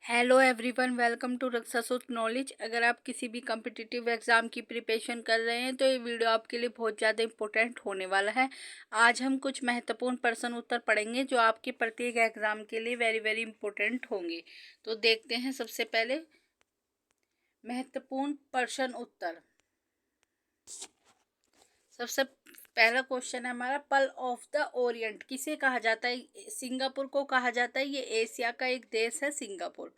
Hello everyone, welcome to रक्षा सूत्र knowledge. अगर आप किसी भी कम्पिटिटिव एग्ज़ाम की प्रिपरेशन कर रहे हैं तो ये वीडियो आपके लिए बहुत ज़्यादा इम्पोर्टेंट होने वाला है। आज हम कुछ महत्वपूर्ण प्रश्न उत्तर पढ़ेंगे जो आपके प्रत्येक एग्ज़ाम के लिए वेरी वेरी इम्पोर्टेंट होंगे। तो देखते हैं सबसे पहले महत्वपूर्ण प्रश्न उत्तर। सबसे पहला क्वेश्चन है हमारा, पर्ल ऑफ द ओरिएंट किसे कहा जाता है? सिंगापुर को कहा जाता है। ये एशिया का एक देश है सिंगापुर।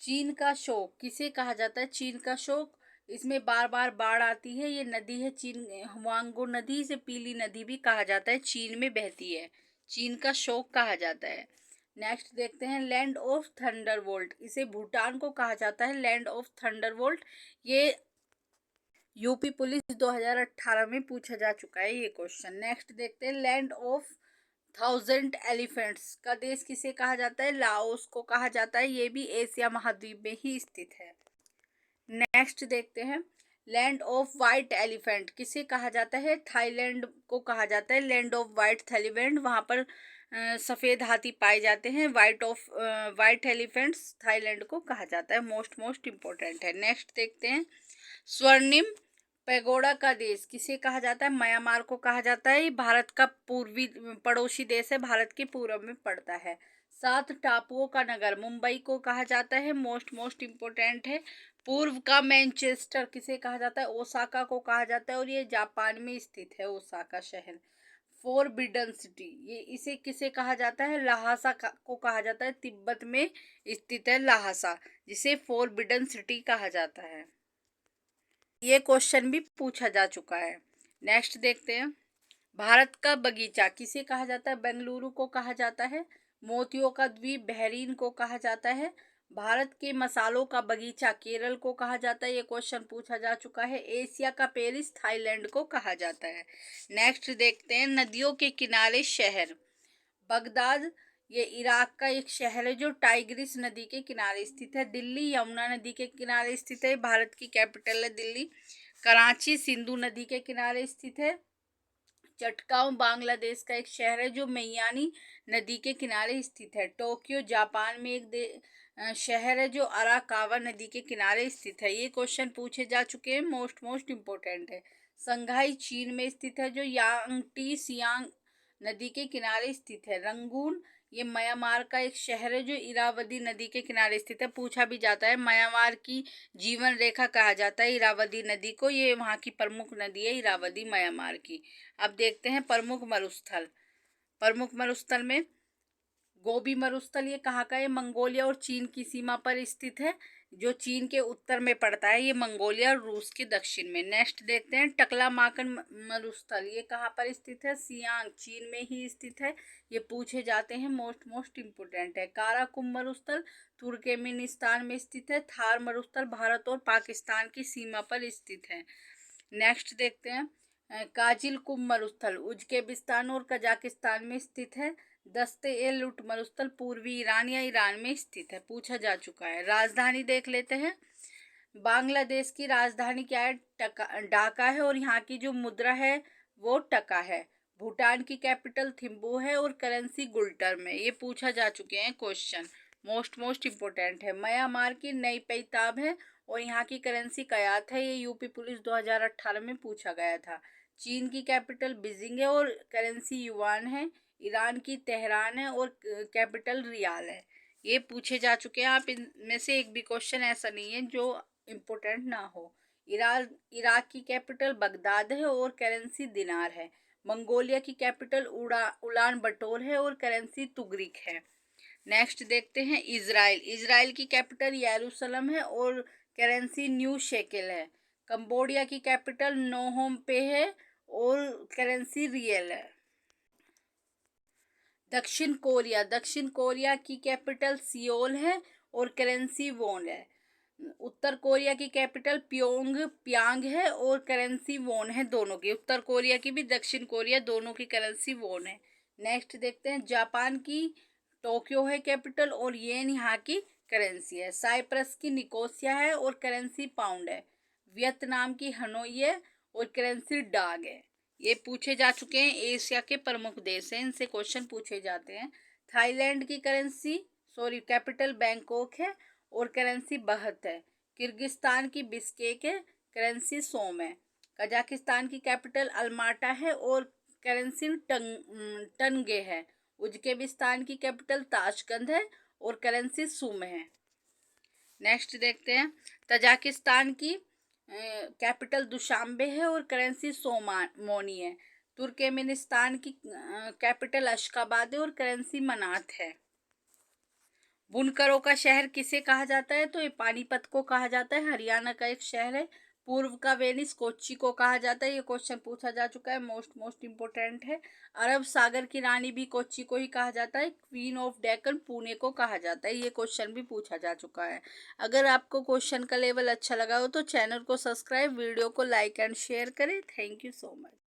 चीन का शोक किसे कहा जाता है? चीन का शोक, इसमें बार बार बाढ़ आती है। ये नदी है चीन, हुआंगो नदी, इसे पीली नदी भी कहा जाता है, चीन में बहती है। चीन का शोक कहा जाता है। नेक्स्ट देखते हैं, लैंड ऑफ थंडरबोल्ट, इसे भूटान को कहा जाता है लैंड ऑफ थंडरबोल्ट। ये यूपी पुलिस 2018 में पूछा जा चुका है ये क्वेश्चन। नेक्स्ट देखते हैं, लैंड ऑफ 1000 एलिफेंट्स का देश किसे कहा जाता है? लाओस को कहा जाता है। ये भी एशिया महाद्वीप में ही स्थित है। नेक्स्ट देखते हैं, लैंड ऑफ वाइट एलिफेंट किसे कहा जाता है? थाईलैंड को कहा जाता है लैंड ऑफ वाइट एलिफेंट। वहाँ पर सफ़ेद हाथी पाए जाते हैं। वाइट एलिफेंट्स थाईलैंड को कहा जाता है। मोस्ट इम्पोर्टेंट है। नेक्स्ट देखते हैं, स्वर्णिम पैगोडा का देश किसे कहा जाता है? म्यांमार को कहा जाता है। भारत का पूर्वी पड़ोसी देश है, भारत के पूर्व में पड़ता है। 7 टापुओं का नगर मुंबई को कहा जाता है। मोस्ट इम्पोर्टेंट है। पूर्व का मैनचेस्टर किसे कहा जाता है? ओसाका को कहा जाता है और ये जापान में स्थित है, ओसाका शहर। फोरबिडन सिटी, ये इसे किसे कहा जाता है? लहासा को कहा जाता है। तिब्बत में स्थित है लहासा, जिसे फोरबिडन सिटी कहा जाता है। ये क्वेश्चन भी पूछा जा चुका है। नेक्स्ट देखते हैं, भारत का बगीचा किसे कहा जाता है? बेंगलुरु को कहा जाता है। मोतियों का द्वीप बहरीन को कहा जाता है। भारत के मसालों का बगीचा केरल को कहा जाता है। ये क्वेश्चन पूछा जा चुका है। एशिया का पेरिस थाईलैंड को कहा जाता है। नेक्स्ट देखते हैं, नदियों के किनारे शहर। बगदाद, ये इराक का एक शहर है जो टाइग्रिस नदी के किनारे स्थित है। दिल्ली यमुना नदी के किनारे स्थित है, भारत की कैपिटल है दिल्ली। कराची सिंधु नदी के किनारे स्थित है। चटगांव बांग्लादेश का एक शहर है जो मैयानी नदी के किनारे स्थित है। टोक्यो जापान में एक शहर है जो अराकावा नदी के किनारे स्थित है। ये क्वेश्चन पूछे जा चुके हैं। मोस्ट इम्पोर्टेंट है। संघाई चीन में स्थित है जो यांगटी सियांग नदी के किनारे स्थित है। रंगून, ये म्यांमार का एक शहर है जो इरावदी नदी के किनारे स्थित है। पूछा भी जाता है, म्यांमार की जीवन रेखा कहा जाता है इरावदी नदी को। ये वहाँ की प्रमुख नदी है इरावदी, म्यांमार की। अब देखते हैं प्रमुख मरुस्थल। प्रमुख मरुस्थल में गोबी मरुस्थल, ये कहाँ का है? मंगोलिया और चीन की सीमा पर स्थित है, जो चीन के उत्तर में पड़ता है। ये मंगोलिया और रूस के दक्षिण में। नेक्स्ट देखते हैं, टकला माकन मरुस्थल, ये कहाँ पर स्थित है? सियांग चीन में ही स्थित है। ये पूछे जाते हैं, मोस्ट इम्पोर्टेंट है। काराकुम मरुस्थल तुर्कमेनिस्तान में स्थित है। थार मरुस्थल भारत और पाकिस्तान की सीमा पर स्थित है। नेक्स्ट देखते हैं, काजिल कुम मरुस्थल उज्बेकिस्तान और कजाकिस्तान में स्थित है। दस्ते ए लुट मरुस्थल पूर्वी ईरान या ईरान में स्थित है, पूछा जा चुका है। राजधानी देख लेते हैं। बांग्लादेश की राजधानी क्या है? ढाका है और यहाँ की जो मुद्रा है वो टका है। भूटान की कैपिटल थिम्पू है और करेंसी गुल्टर में। ये पूछा जा चुके हैं क्वेश्चन। मोस्ट इम्पोर्टेंट है। म्यांमार की नई पैताब है और यहाँ की करेंसी कयात है। ये यूपी पुलिस 2018 में पूछा गया था। चीन की कैपिटल बीजिंग है और करेंसी युआन है। ईरान की तेहरान है और कैपिटल रियाल है। ये पूछे जा चुके हैं। आप इनमें से एक भी क्वेश्चन ऐसा नहीं है जो इम्पोर्टेंट ना हो। इराक की कैपिटल बगदाद है और करेंसी दिनार है। मंगोलिया की कैपिटल उलान बटोर है और करेंसी तुगरिक है। नेक्स्ट देखते हैं, इजराइल की कैपिटल यरूशलेम है और करेंसी न्यू शेकेल है। कंबोडिया की कैपिटल नोहोम पे है और करेंसी रियल है। दक्षिण कोरिया की कैपिटल सियोल है और करेंसी वोन है। उत्तर कोरिया की कैपिटल प्यांग है और करेंसी वोन है दोनों की। उत्तर कोरिया की भी, दक्षिण कोरिया, दोनों की करेंसी वोन है। नेक्स्ट देखते हैं, जापान की टोक्यो है कैपिटल और येन यहाँ की करेंसी है। साइप्रस की निकोसिया है और करेंसी पाउंड है। वियतनाम की हनोई है और करेंसी डाग है। ये पूछे जा चुके हैं। एशिया के प्रमुख देश हैं, इनसे क्वेश्चन पूछे जाते हैं। थाईलैंड की करेंसी सॉरी कैपिटल बैंकॉक है और करेंसी बाहत है। किर्गिस्तान की बिस्केक है, करेंसी सोम है। कजाकिस्तान की कैपिटल अलमाटा है और करेंसी टनगे है। उज्बेकिस्तान की कैपिटल ताशकंद है और करेंसी सुम है। नेक्स्ट देखते हैं, तजाकिस्तान की कैपिटल दुशांबे है और करेंसी सोमानी है। तुर्कमेनिस्तान की कैपिटल अशकाबाद है और करेंसी मनात है। बुनकरों का शहर किसे कहा जाता है? तो ये पानीपत को कहा जाता है, हरियाणा का एक शहर है। पूर्व का वेनिस कोच्चि को कहा जाता है, ये क्वेश्चन पूछा जा चुका है, मोस्ट इम्पोर्टेंट है। अरब सागर की रानी भी कोच्चि को ही कहा जाता है। क्वीन ऑफ डेक्कन पुणे को कहा जाता है, ये क्वेश्चन भी पूछा जा चुका है। अगर आपको क्वेश्चन का लेवल अच्छा लगा हो तो चैनल को सब्सक्राइब, वीडियो को लाइक एंड शेयर करें। Thank you so much.